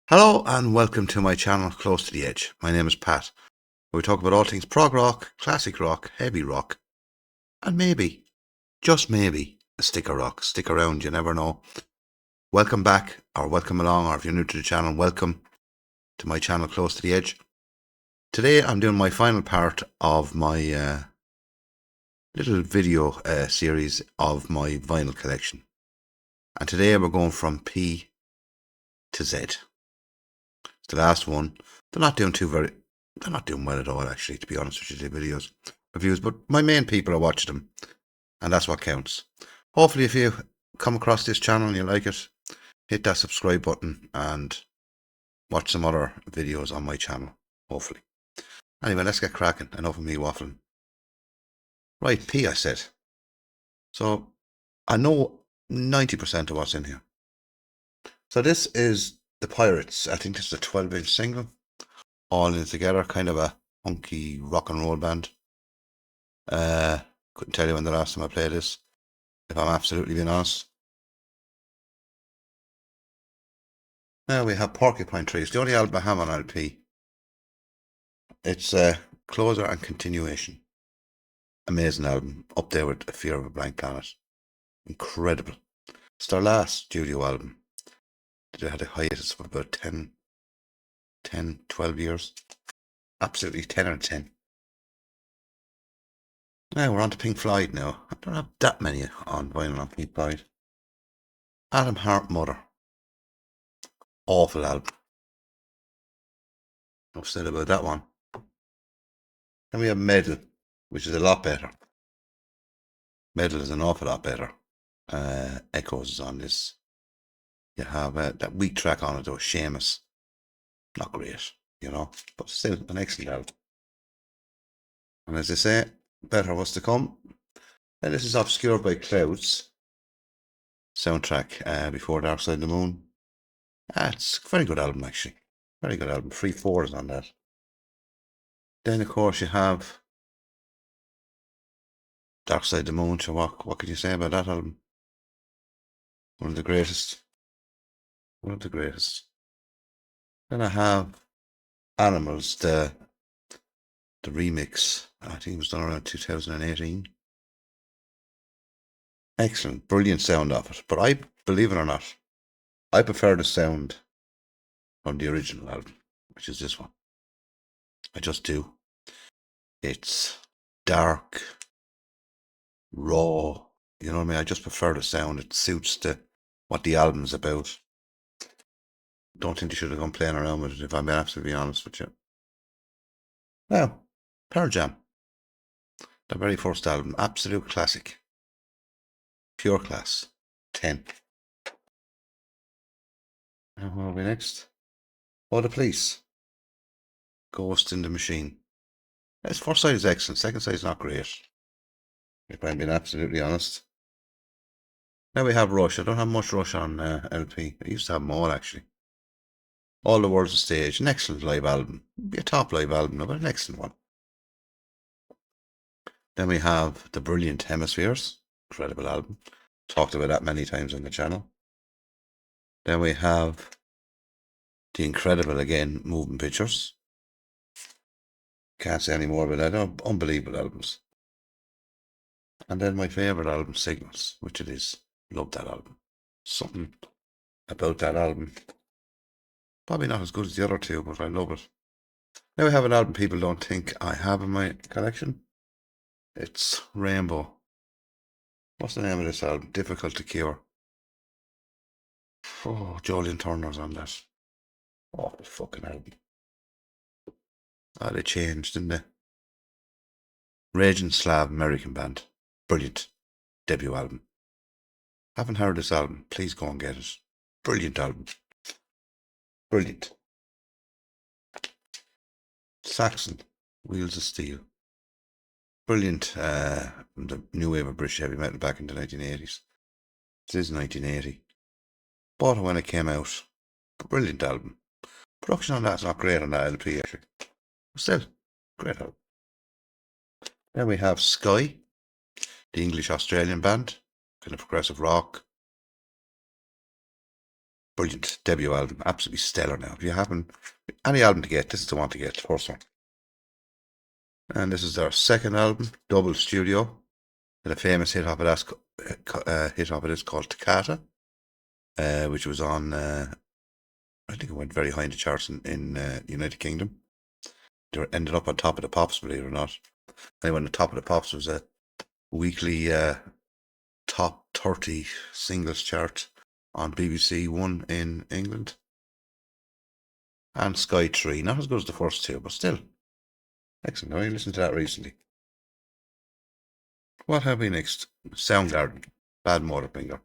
Hello and welcome to my channel Close to the Edge. My name is Pat. We talk about all things prog rock, classic rock, heavy rock, and maybe, just maybe, a stick of rock. Stick around, you never know. Welcome back, or welcome along, or if you're new to the channel, welcome to my channel Close to the Edge. Today I'm doing my final part of my little video series of my vinyl collection. And today we're going from P to Z. It's the last one. They're not doing well at all, actually, to be honest with you, the reviews, but my main people are watching them, and that's what counts. Hopefully, if you come across this channel and you like it, hit that subscribe button and watch some other videos on my channel, hopefully. Anyway, let's get cracking. Enough of me waffling. Right, P, I said. So, I know 90% of what's in here. So this is The Pirates. I think this is a 12-inch single. All in together, kind of a funky rock and roll band. Couldn't tell you when the last time I played this, if I'm absolutely being honest. Now we have Porcupine Tree. It's the only album I have on LP. It's Closer and Continuation. Amazing album. Up there with A Fear of a Blank Planet. Incredible. It's their last studio album. They had a hiatus for about 12 years. Absolutely 10 out of 10. Now we're on to Pink Floyd now. I don't have that many on vinyl on Pink Floyd. Atom Heart Mother. Awful album. I've said about that one. Then we have Metal, which is a lot better. Metal is an awful lot better. Echoes is on this. You have that weak track on it though, Seamus. Not great, you know, but still an excellent album. And as I say, better was to come. And this is Obscured by Clouds soundtrack before Dark Side of the Moon. It's a very good album, actually. Very good album. 3 4s on that. Then, of course, you have Dark Side of the Moon. So what could you say about that album? One of the greatest. One of the greatest. Then I have Animals, the remix. I think it was done around 2018. Excellent, brilliant sound of it. But I, believe it or not, I prefer the sound from the original album, which is this one. I just do. It's dark, raw. You know what I mean? I just prefer the sound. It suits what the album's about. Don't think they should have gone playing around with it, if I'm being absolutely honest with you. Now, Pearl Jam. The very first album. Absolute classic. Pure class. 10. Now, where are we next? Oh, The Police. Ghost in the Machine. Its first side is excellent. Second side is not great, if I'm being absolutely honest. Now we have Rush. I don't have much Rush on LP. I used to have them all, actually. All the World's a Stage. An excellent live album. Be a top live album, but an excellent one. Then we have The Brilliant Hemispheres. Incredible album. Talked about that many times on the channel. Then we have the incredible, again, Moving Pictures. Can't say any more about that. Unbelievable albums. And then my favourite album, Signals, which it is. Love that album. Something about that album. Probably not as good as the other two, but I love it. Now we have an album people don't think I have in my collection. It's Rainbow. What's the name of this album? Difficult to Cure. Oh, Julian Turner's on that. Oh, the fucking album. Oh, they changed, didn't they? Raging Slav American band. Brilliant. Debut album. Haven't heard this album. Please go and get it. Brilliant album. Brilliant. Saxon. Wheels of Steel. Brilliant. The new wave of British heavy metal back in the 1980s. This is 1980. Bought it when it came out. Brilliant album. Production on that's not great on that LP, actually. But still, great album. Then we have Sky, the English-Australian band, kind of progressive rock. Brilliant debut album. Absolutely stellar now. If you haven't any album to get, this is the one to get, first one. And this is their second album, double studio. And a famous hit off of this called Toccata, which was on, I think it went very high in the charts in the United Kingdom. They ended up on top of the Pops, believe it or not. Anyway, on the top of the Pops was a weekly top 30 singles chart on BBC One in England. And Sky 3, not as good as the first two, but still. Excellent. I listened to that recently. What have we next? Soundgarden, Bad Motorfinger.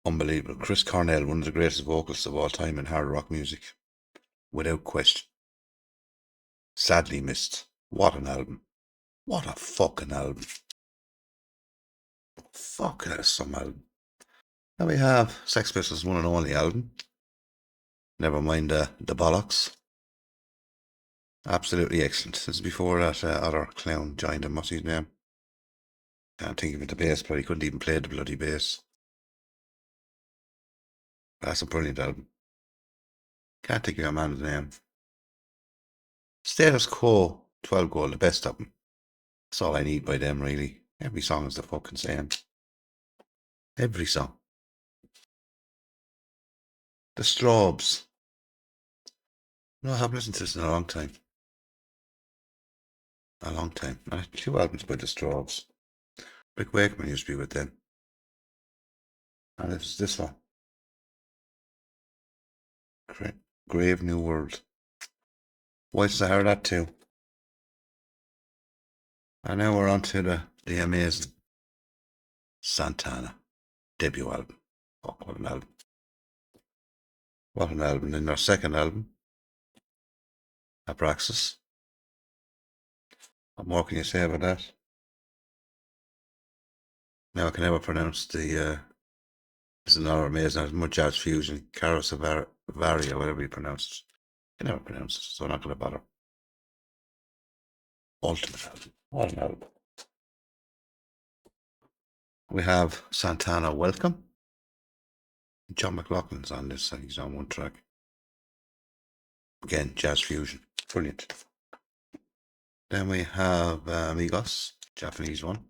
Unbelievable. Chris Cornell, one of the greatest vocalists of all time in hard rock music. Without question. Sadly missed. What an album. What a fucking album. Fuck, that's some album. Now we have Sex Pistols' one and only album. Never mind the bollocks. Absolutely excellent. This is before that other clown joined him. What's his name? Can't think of it, the bass player. He couldn't even play the bloody bass. That's a brilliant album. Can't think of your man's name. Status Quo, 12 Gold, the best of them. That's all I need by them, really. Every song is the fucking same. Every song. The Straubs. No, I haven't listened to this in a long time. A long time. I had 2 albums by the Straubs. Rick Wakeman used to be with them. And it's this one. Grave New World. White I heard that too. And now we're on to the amazing Santana debut album. Fuck, what an album. What an album. In their second album, Abraxas. What more can you say about that? Now I can never pronounce the this is another amazing album. More jazz fusion. Carosavari, or whatever you pronounce it. I can never pronounce it, so I'm not going to bother. Ultimate album. What an album. We have Santana Welcome. John McLaughlin's on this, and he's on one track. Again, jazz fusion. Brilliant. Then we have Amigos, Japanese one.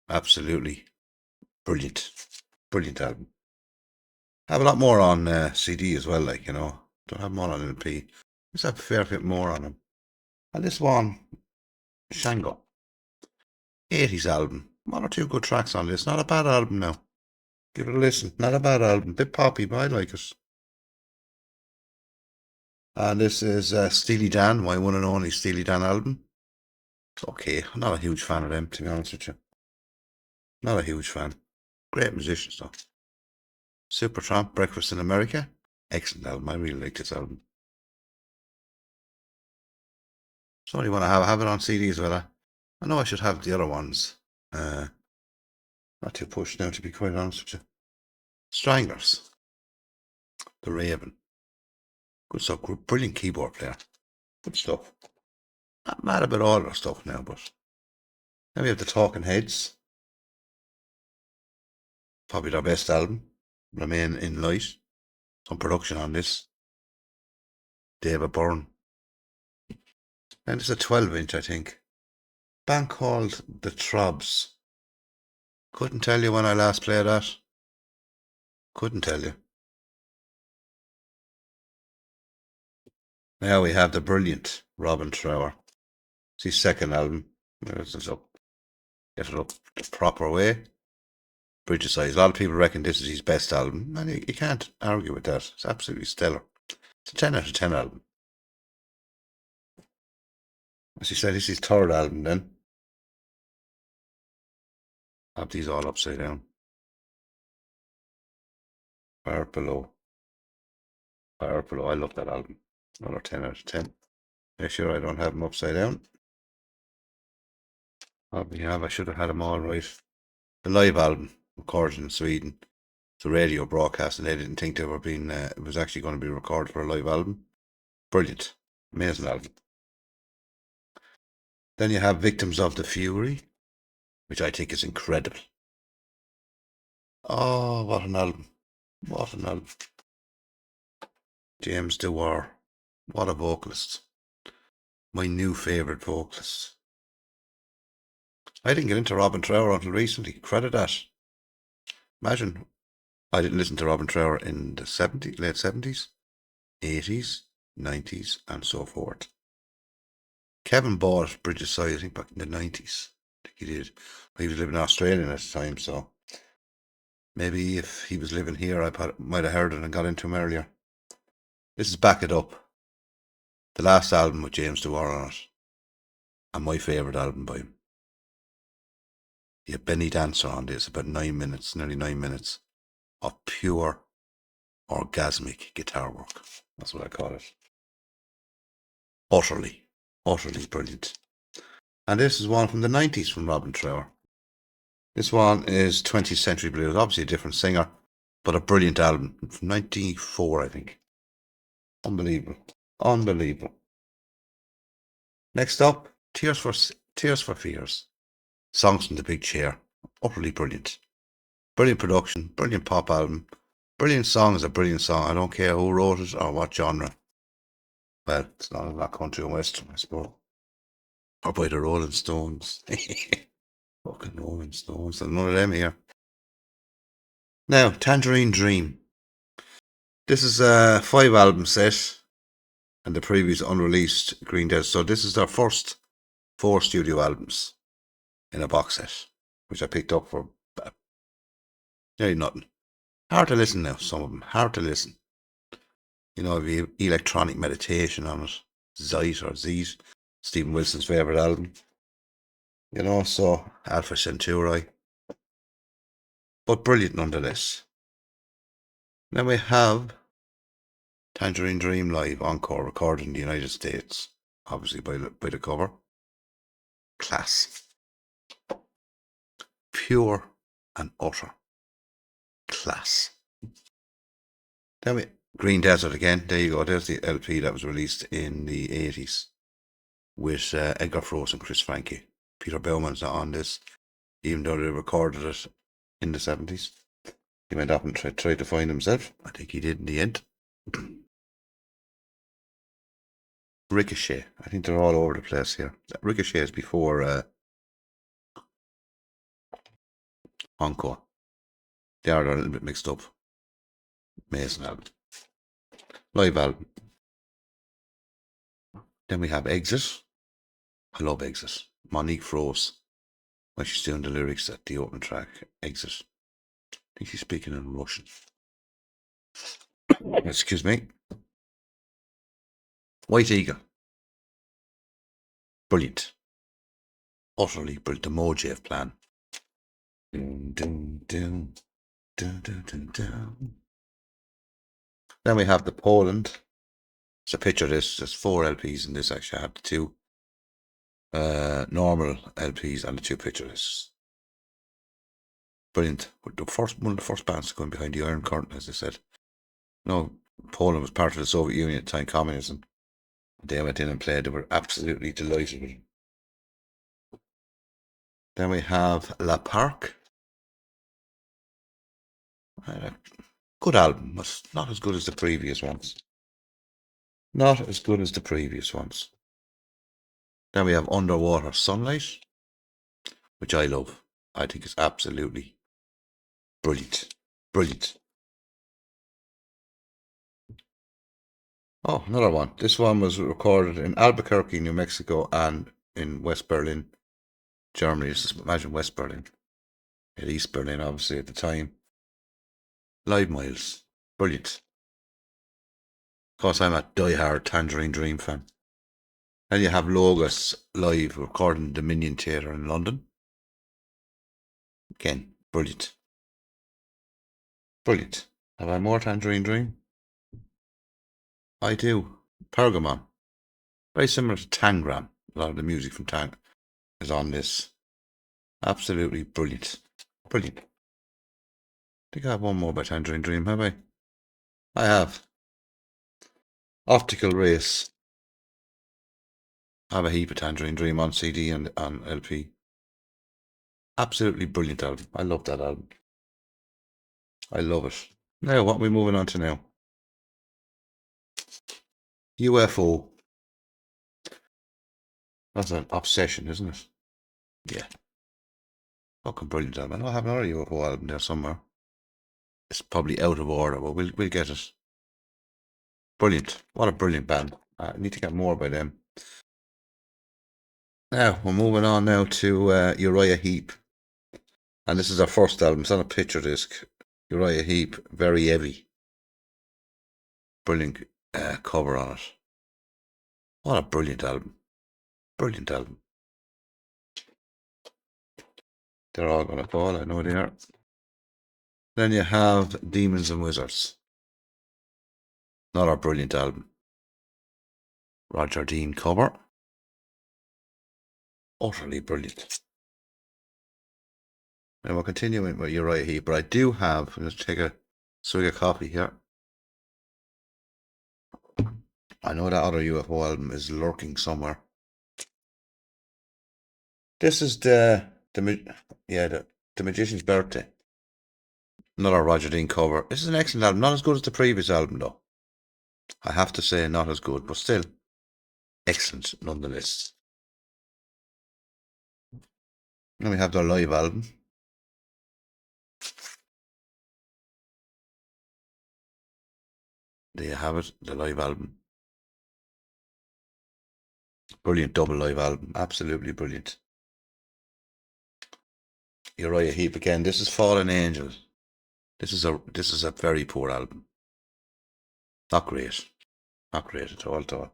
Absolutely brilliant. Brilliant album. I have a lot more on CD as well, like, you know. Don't have them all on LP. Just have a fair bit more on them. And this one, Shango. 80s album. 1 or 2 good tracks on this. Not a bad album now. Give it a listen. Not a bad album. Bit poppy, but I like it. And this is Steely Dan, my one and only Steely Dan album. It's okay. I'm not a huge fan of them, to be honest with you. Not a huge fan. Great musicians, though. Supertramp, Breakfast in America. Excellent album. I really like this album. Somebody want to have it on CD as well. I know I should have the other ones. Not too pushed now, to be quite honest with you. Stranglers. The Raven. Good stuff. Brilliant keyboard player. Good stuff. Not mad about all their stuff now, but then we have the Talking Heads. Probably their best album. Remain in Light. Some production on this. David Byrne. And it's a 12-inch, I think. Band called The Trobs. Couldn't tell you when I last played that. Couldn't tell you. Now we have the brilliant Robin Trower. It's his second album. Get it up the proper way. Bridge of Sighs. A lot of people reckon this is his best album, and you can't argue with that. It's absolutely stellar. It's a 10 out of 10 album. As he said, this is his third album then. I have these all upside down. Fire Below. Fire Below. I love that album. Another 10 out of 10. Make sure I don't have them upside down. Probably have. I should have had them all right. The live album, recorded in Sweden. It's a radio broadcast, and they didn't think they were being. It was actually going to be recorded for a live album. Brilliant, amazing album. Then you have Victims of the Fury, which I think is incredible. Oh, what an album! What an album. James Dewar. What a vocalist. My new favourite vocalist. I didn't get into Robin Trower until recently. Credit that. Imagine I didn't listen to Robin Trower in the late 70s, 80s, 90s, and so forth. Kevin bought Bridges Side, I think, back in the 90s. I think he did. He was living in Australia at the time, so maybe if he was living here, I might have heard it and got into him earlier. This is Back It Up, the last album with James Dewar on it, and my favourite album by him. You have Benny Dancer on this, about 9 minutes, nearly 9 minutes, of pure orgasmic guitar work. That's what I call it. Utterly brilliant. And this is one from the 90s from Robin Trower. This one is 20th Century Blues, obviously a different singer, but a brilliant album from 94, I think. Unbelievable. Next up, Tears for Fears. Songs from the Big Chair. Utterly brilliant. Brilliant production, brilliant pop album. Brilliant song is a brilliant song. I don't care who wrote it or what genre. Well, it's not country and western, I suppose. Or by the Rolling Stones. Fucking Rolling Stones. There's none of them here. Now, Tangerine Dream. This is a 5-album set, and the previous unreleased Green Desert. So this is their first 4 studio albums in a box set, which I picked up for nearly nothing. Hard to listen now, some of them. Hard to listen. You know, the electronic meditation on it. Zeit or Zete, Stephen Wilson's favourite album. You know, so Alpha Centauri. But brilliant nonetheless. Then we have Tangerine Dream Live Encore, recorded in the United States. Obviously by the cover. Class. Pure and utter class. Then we Green Desert again. There you go. There's the LP that was released in the 80s with Edgar Froese and Chris Franke. Peter Bauman's not on this, even though they recorded it in the 70s. He went up and tried to find himself. I think he did in the end. Ricochet. I think they're all over the place here. Ricochet is before Encore. They are a little bit mixed up. Amazing album. Live album. Then we have Exit. I love Exit. Monique Froese, when she's doing the lyrics at the opening track, Exit. I think she's speaking in Russian. Excuse me. White Eagle. Brilliant. Utterly brilliant. The Mojave Plan. Dun, dun, dun, dun, dun, dun, dun. Then we have the Poland. It's a picture of this. There's 4 LPs in this. Actually, I have the 2 normal LPs and the 2 picture lists. Brilliant. One of the first bands to go in behind the Iron Curtain, as I said. No, Poland was part of the Soviet Union at the time, communism. They went in and played. They were absolutely delighted with it. Then we have La Park. Good album, but not as good as the previous ones. Not as good as the previous ones. Then we have Underwater Sunlight, which I love. I think it's absolutely brilliant. Brilliant. Oh, another one. This one was recorded in Albuquerque, New Mexico, and in West Berlin, Germany. Just imagine West Berlin. In East Berlin, obviously, at the time. Live Miles. Brilliant. Of course, I'm a die-hard Tangerine Dream fan. Then you have Logos live, recorded in Dominion Theatre in London. Again, brilliant. Brilliant. Have I more Tangerine Dream? I do. Pergamon. Very similar to Tangram. A lot of the music from Tang is on this. Absolutely brilliant. Brilliant. I think I have one more by Tangerine Dream, have I? I have. Optical Race. I have a heap of Tangerine Dream on CD and on LP. Absolutely brilliant album. I love that album. I love it. Now, what are we moving on to now? UFO. That's an obsession, isn't it? Yeah. Fucking brilliant album. I know I have another UFO album there somewhere. It's probably out of order, but we'll get it. Brilliant. What a brilliant band. I need to get more by them. Now, we're moving on now to Uriah Heep. And this is our first album. It's on a picture disc. Uriah Heep, very heavy. Brilliant cover on it. What a brilliant album. Brilliant album. They're all going to fall, I know they are. Then you have Demons and Wizards. Not our brilliant album. Roger Dean cover. Utterly brilliant. And we're continuing with Uriah Heep, but I do have, I'm going to take a swig of coffee here. I know that other UFO album is lurking somewhere. This is the Magician's Birthday. Another Roger Dean cover. This is an excellent album. Not as good as the previous album, though. I have to say, not as good, but still excellent nonetheless. Then we have their live album. There you have it, the live album. Brilliant double live album. Absolutely brilliant. Uriah Heep again. This is Fallen Angel. This is a very poor album. Not great. Not great at all, though.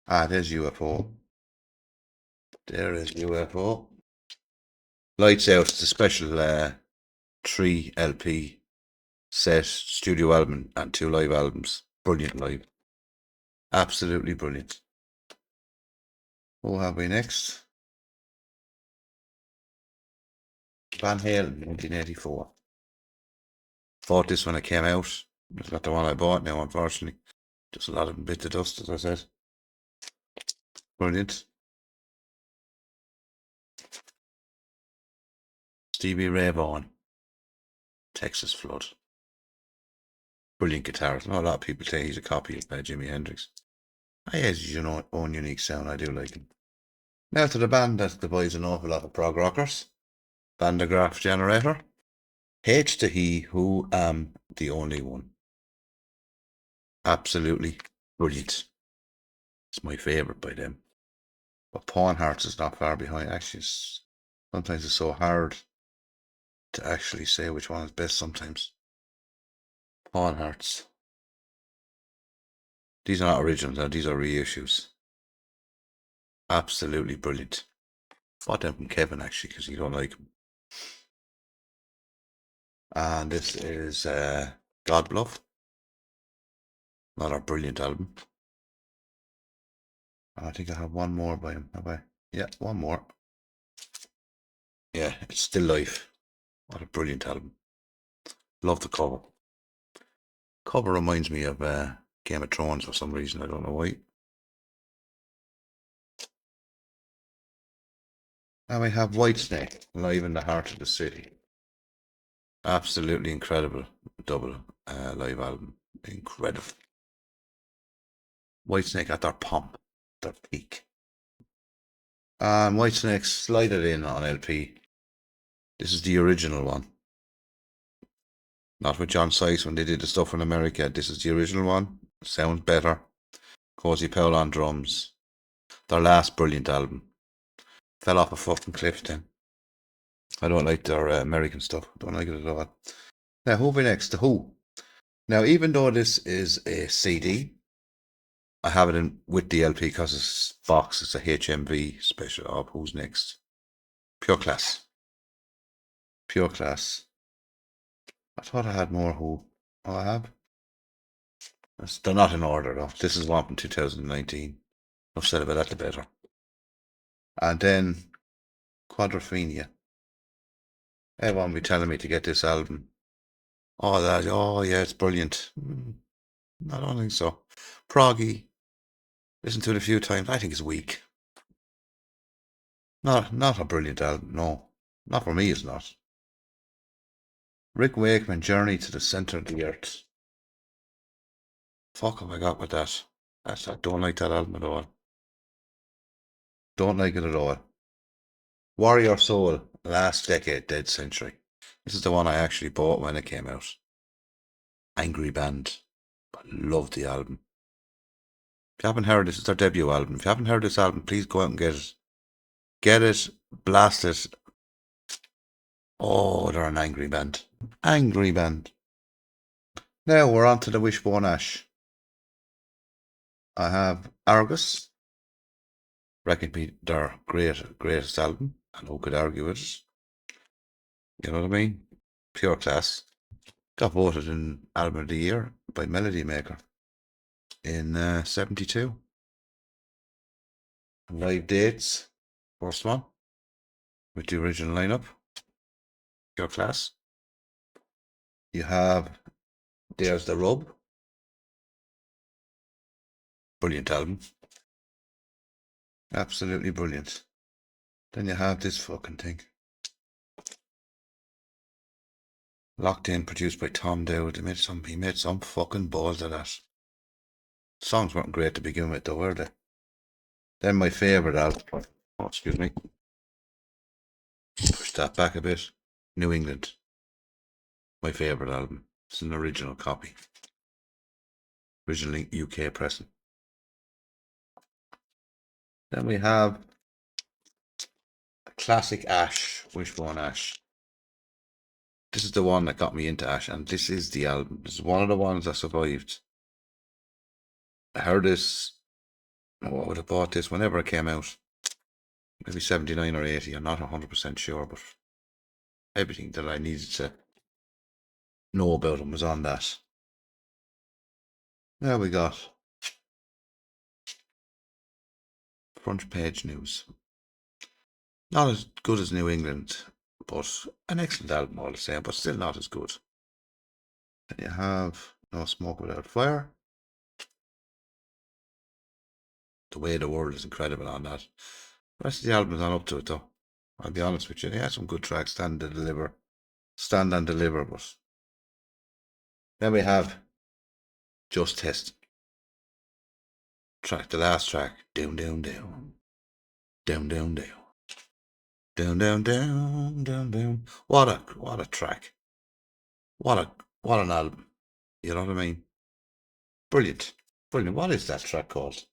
There's UFO. There is UFO. Lights Out. It's a special 3 LP set, studio album and 2 live albums. Brilliant live. Absolutely brilliant. What have we next? Van Halen, 1984. Bought this when it came out. It's not the one I bought now, unfortunately. Just a lot of them bit to dust, as I said. Brilliant. Stevie Ray Vaughan. Texas Flood. Brilliant guitarist. I know a lot of people say he's a copy of Jimi Hendrix. He has his own unique sound. I do like him. Now to the band that divides an awful lot of prog rockers. Van der Graaf Generator. H to He, Who Am the Only One. Absolutely brilliant. It's my favourite by them. But Pawn Hearts is not far behind. Actually, sometimes it's so hard to actually say which one is best sometimes. Pawn Hearts. These are not originals now, these are reissues. Absolutely brilliant. Bought them from Kevin actually, because you don't like them. And this is God Bluff. Another brilliant album. I think I have one more by him, have I? Yeah, one more. Yeah, it's Still Life. What a brilliant album. Love the cover. Cover reminds me of Game of Thrones for some reason, I don't know why. And we have Whitesnake, Live in the Heart of the City. Absolutely incredible double live album. Incredible. Whitesnake at their pomp, their peak. And Whitesnake slide it in on LP. This is the original one. Not with John Sykes when they did the stuff in America. This is the original one. Sounds better. Cozy Powell on drums. Their last brilliant album. Fell off a fucking cliff then. I don't like their American stuff. Don't like it at all. Now, who will be next? The Who. Now, even though this is a CD, I have it in with the LP because it's box. It's a HMV special of Who's Next. Pure class. Pure class. I thought I had more Who. Oh, I have. They're not in order though. This is one from 2019. I've said about that the better. And then Quadrophenia. Everyone will be telling me to get this album. Oh yeah, it's brilliant. I don't think so. Proggy. Listened to it a few times. I think it's weak. Not a brilliant album. No, not for me. It's not. Rick Wakeman, Journey to the Center of the Earth. Fuck have I got with that? I don't like that album at all. Don't like it at all. Warrior Soul, Last Decade, Dead Century. This is the one I actually bought when it came out. Angry band. I love the album. If you haven't heard this, it's their debut album. If you haven't heard this album, please go out and get it. Get it, blast it. Oh, they're an angry band. Angry band. Now we're on to the Wishbone Ash. I have Argus. Reckon be their greatest album, and who could argue with it? You know what I mean? Pure class. Got voted in Album of the Year by Melody Maker in 72. Live dates, first one, with the original lineup. Pure class. You have There's the Rub. Brilliant album. Absolutely brilliant. Then you have this fucking thing. Locked In, produced by Tom Dowd. He made some fucking balls of that. Songs weren't great to begin with though, were they? Then my favourite album. Oh, excuse me. Push that back a bit. New England. My favourite album. It's an original copy. Originally UK pressing. Then we have a classic Ash, Wishbone Ash. This is the one that got me into Ash, and this is the album. This is one of the ones that survived. I heard this, I would have bought this whenever it came out. Maybe 79 or 80, I'm not 100% sure, but everything that I needed to know about him was on that. There we got front page news. Not as good as New England, but an excellent album all the same, but still not as good. Then you have No Smoke Without Fire. The Way the World is incredible on that. The rest of the album is not up to it though. I'll be honest with you. They had some good tracks, Stand and Deliver, but then we have Just Test. The last track. Down, down, down. Down, down, down. Down, down, down, down, down. What a track. What an album. You know what I mean? Brilliant. Brilliant. What is that track called?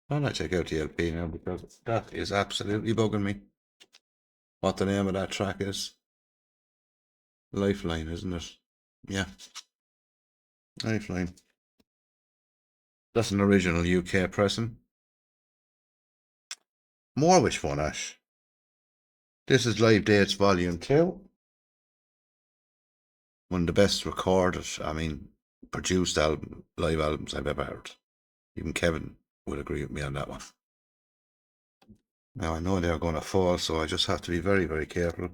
Why don't I check out the LP now, because that is absolutely bugging me. What the name of that track is? Lifeline, isn't it? Yeah. Lifeline. That's an original UK pressing. More Wishbone Ash. This is Live Dates Volume 2. One of the best recorded, produced live albums I've ever heard. Even Kevin would agree with me on that one. Now I know they're going to fall, so I just have to be very, very careful.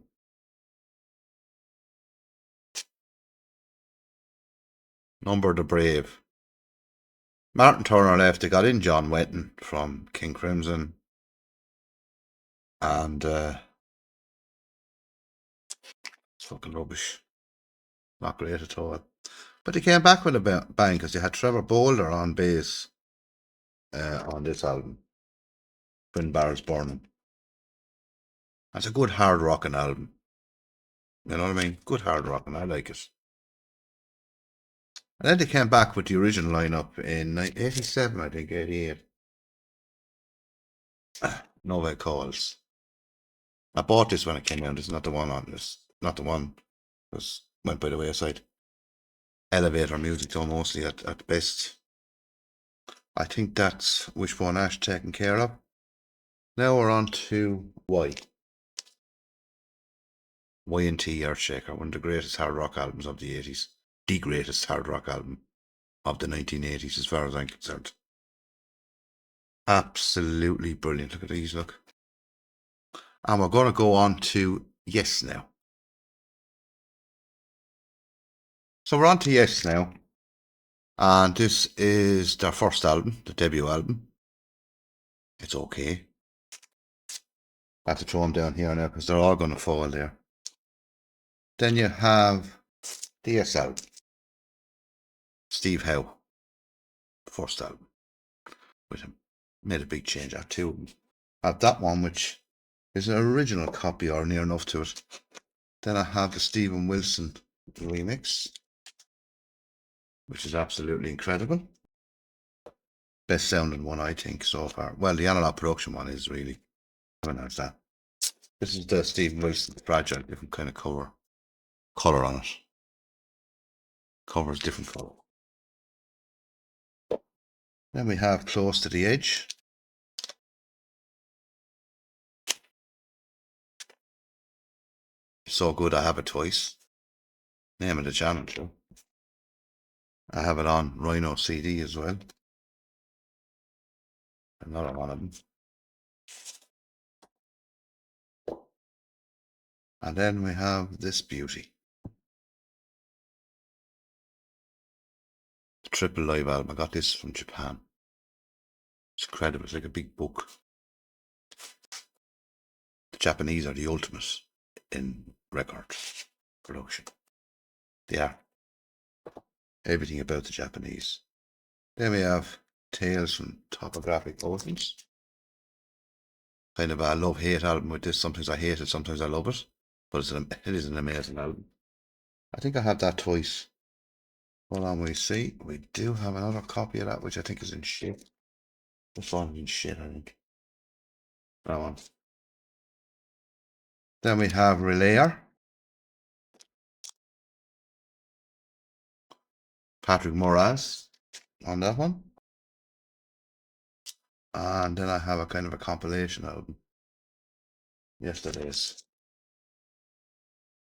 Number the Brave. Martin Turner left. They got in John Wetton from King Crimson. And it's fucking rubbish. Not great at all. But they came back with a bang because they had Trevor Bolder on bass on this album. When Barrels Burning. That's a good hard rocking album. You know what I mean? Good hard rocking. I like it. And then they came back with the original lineup in 87, I think, 88. Nobody Calls. I bought this when it came out. It's not the one on this. Not the one that went by the wayside. Elevator music though, mostly at best. I think that's Wishbone Ash taken care of. Now we're on to Y&T Earthshaker, one of the greatest hard rock albums of the 80s. The greatest hard rock album of the 1980s as far as I'm concerned. Absolutely brilliant. Look at these, look. And we're going to go on to Yes now. So we're on to Yes now. And this is their first album, the debut album. It's okay. I have to throw them down here now because they're all going to fall there. Then you have DSL, Steve Howe, first album, which made a big change out too. I have that one, which is an original copy or near enough to it. Then I have the Stephen Wilson remix, which is absolutely incredible. Best sounding one, I think, so far. Well, the analog production one is really. I announced that. This is the Stephen Wilson Fragile, different kind of color on it. Cover is different color. Then we have Close to the Edge. So good, I have it twice. Name of the channel too. I have it on Rhino CD as well. Another one of them. And then we have this beauty. The triple live album. I got this from Japan. It's incredible. It's like a big book. The Japanese are the ultimate in record production. They are. Everything about the Japanese. Then we have Tales from Topographic Oceans. Kind of a love-hate album with this. Sometimes I hate it, sometimes I love it. But it is an amazing album. I think I had that twice. Hold on, we see. We do have another copy of that, which I think is in shit. This one's in shit, I think. That one. Then we have Relayer. Patrick Moraz on that one. And then I have a kind of a compilation album. Yesterday's.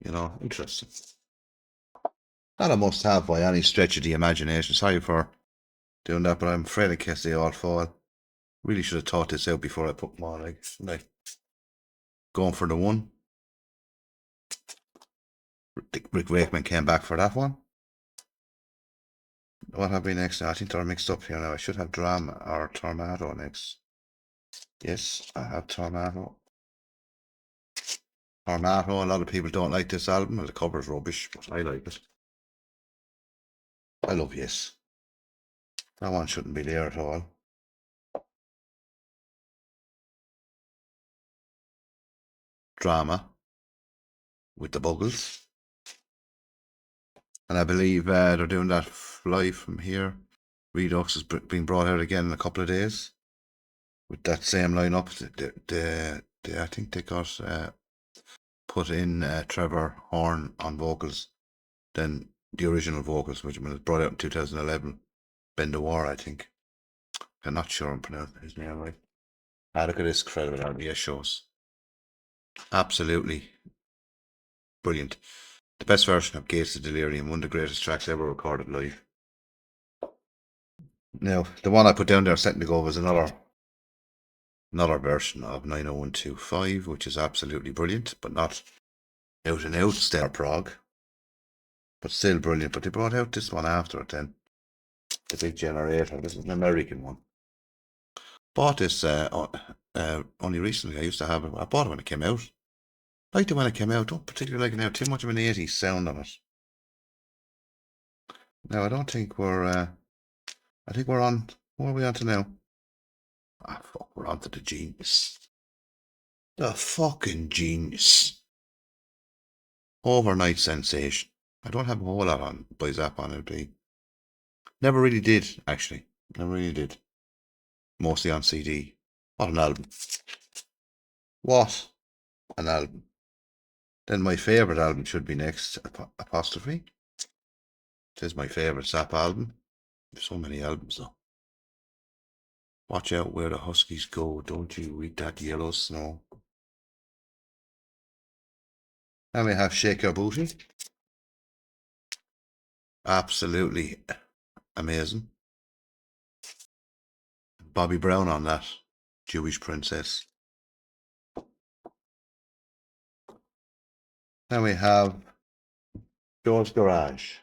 You know, interesting. Not a must have by any stretch of the imagination. Sorry for doing that, but I'm afraid in case they all fall. Really should have thought this out before I put them on. Like going for the one. Rick Wakeman came back for that one. What have we next? I think they're mixed up here now. I should have Drama or Tornado next. Yes, I have Tornado. Tornado, a lot of people don't like this album. The cover's rubbish, but I like it. I love Yes. That one shouldn't be there at all. Drama with the Buggles. And I believe they're doing that Fly From Here. Redux is being brought out again in a couple of days with that same lineup. I think they got put in Trevor Horn on vocals, then the original vocals, which was brought out in 2011. Ben DeWar, I think. I'm not sure I'm pronouncing his name right. Look at this incredible album. Yeah, shows. Absolutely brilliant. The best version of Gates of Delirium, one of the greatest tracks ever recorded live. Now, the one I put down there setting to go was another version of 90125, which is absolutely brilliant, but not out and out stellar prog. But still brilliant. But they brought out this one after it then. The Big Generator. This is an American one. Bought this only recently. I used to have it. I bought it when it came out. Liked it when it came out. Don't particularly like it now. Too much of an 80s sound on it. Now, I don't think we're... I think we're on... What are we on to now? Ah, fuck. We're on to the Genius. The fucking Genius. Overnight Sensation. I don't have a whole lot on by Zappa on LP. Never really did, actually. Never really did. Mostly on CD. What an album. What an album. Then my favourite album should be next, Apostrophe. It is my favourite Zappa album. There's so many albums though. Watch out where the Huskies go, don't you eat that yellow snow. And we have Shake Your Booty. Absolutely amazing. Bobby Brown on that, Jewish Princess. Then we have Joe's Garage.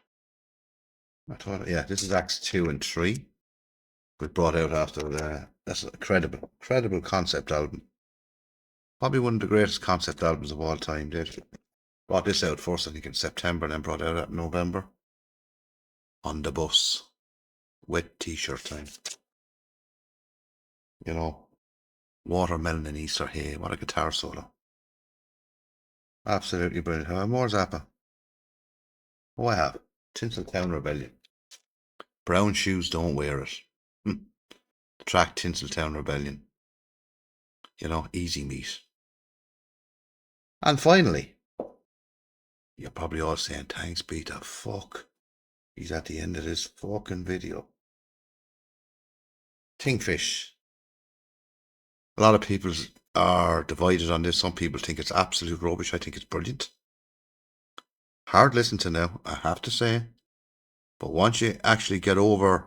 Yeah, this is Acts 2 and 3. We brought out after that's a credible concept album. Probably one of the greatest concept albums of all time, did. Brought this out first, I think, in September, and then brought it out in November. On the bus. Wet t-shirt time. You know, Watermelon and Easter Hay. What a guitar solo. Absolutely brilliant. Have I more Zappa? Oh, I have. Tinseltown Rebellion. Brown shoes, don't wear it. The track Tinseltown Rebellion. You know, easy meat. And finally, you're probably all saying, thanks be to fuck. He's at the end of this fucking video. Kingfish. A lot of people are divided on this. Some people think it's absolute rubbish. I think it's brilliant. Hard listen to now, I have to say. But once you actually get over,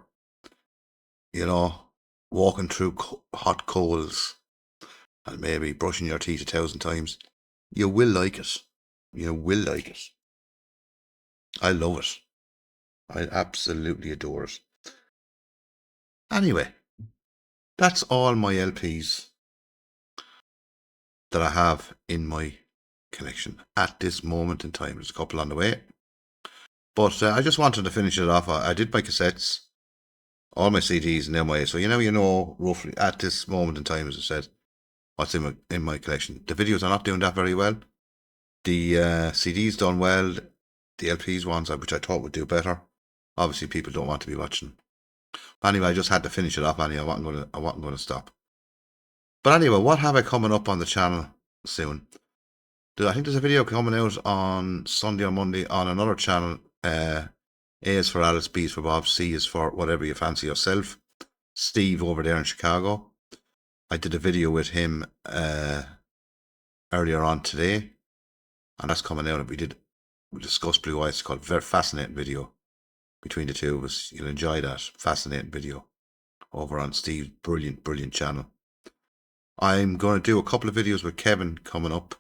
you know, walking through hot coals and maybe brushing your teeth 1,000 times, you will like it. You will like it. I love it. I absolutely adore it. Anyway, that's all my LPs that I have in my collection at this moment in time. There's a couple on the way. But I just wanted to finish it off. I did my cassettes, all my CDs and MIA. So you know roughly at this moment in time, as I said, what's in my collection. The videos are not doing that very well. The CDs done well. The LPs ones, which I thought would do better. Obviously, people don't want to be watching. Anyway, I just had to finish it off. Anyway, I wasn't going to stop. But anyway, what have I coming up on the channel soon? I think there's a video coming out on Sunday or Monday on another channel. A is for Alice, B is for Bob, C is for whatever you fancy yourself. Steve over there in Chicago. I did a video with him earlier on today, and that's coming out. We discussed Blue Eyes. It's called a very fascinating video between the two of us. You'll enjoy that fascinating video over on Steve's brilliant channel. I'm going to do a couple of videos with Kevin coming up.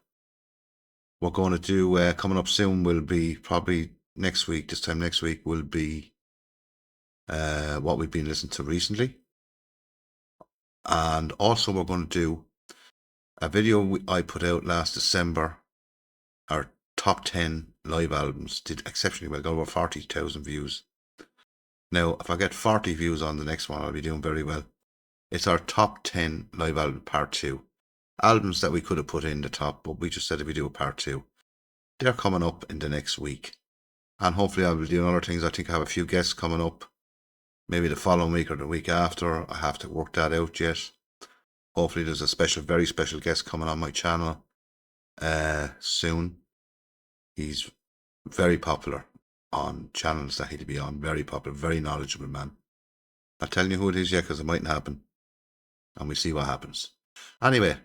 We're going to do coming up soon will be probably next week. This time next week will be what we've been listening to recently. And also we're going to do a video I put out last December. Our top 10 live albums did exceptionally well. Got over 40,000 views. Now, if I get 40 views on the next one, I'll be doing very well. It's our top 10 live album part 2. Albums that we could have put in the top, but we just said if we do a part 2. They're coming up in the next week. And hopefully I will do other things. I think I have a few guests coming up. Maybe the following week or the week after. I have to work that out yet. Hopefully there's a very special guest coming on my channel soon. He's very popular on channels that he'd be on. Very popular, very knowledgeable man. Not telling you who it is yet because it mightn't happen. And we see what happens. Anyway,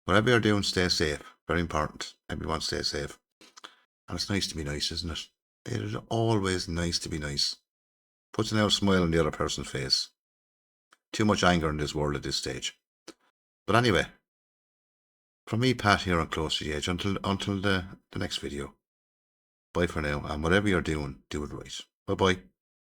whatever you're doing, stay safe. Very important. Everyone stay safe. And it's nice to be nice, isn't it? It is always nice to be nice. Puts an out smile on the other person's face. Too much anger in this world at this stage. But anyway, from me, Pat, here on Close to the Edge, until the next video. Bye for now, and whatever you're doing, do it right. Bye-bye.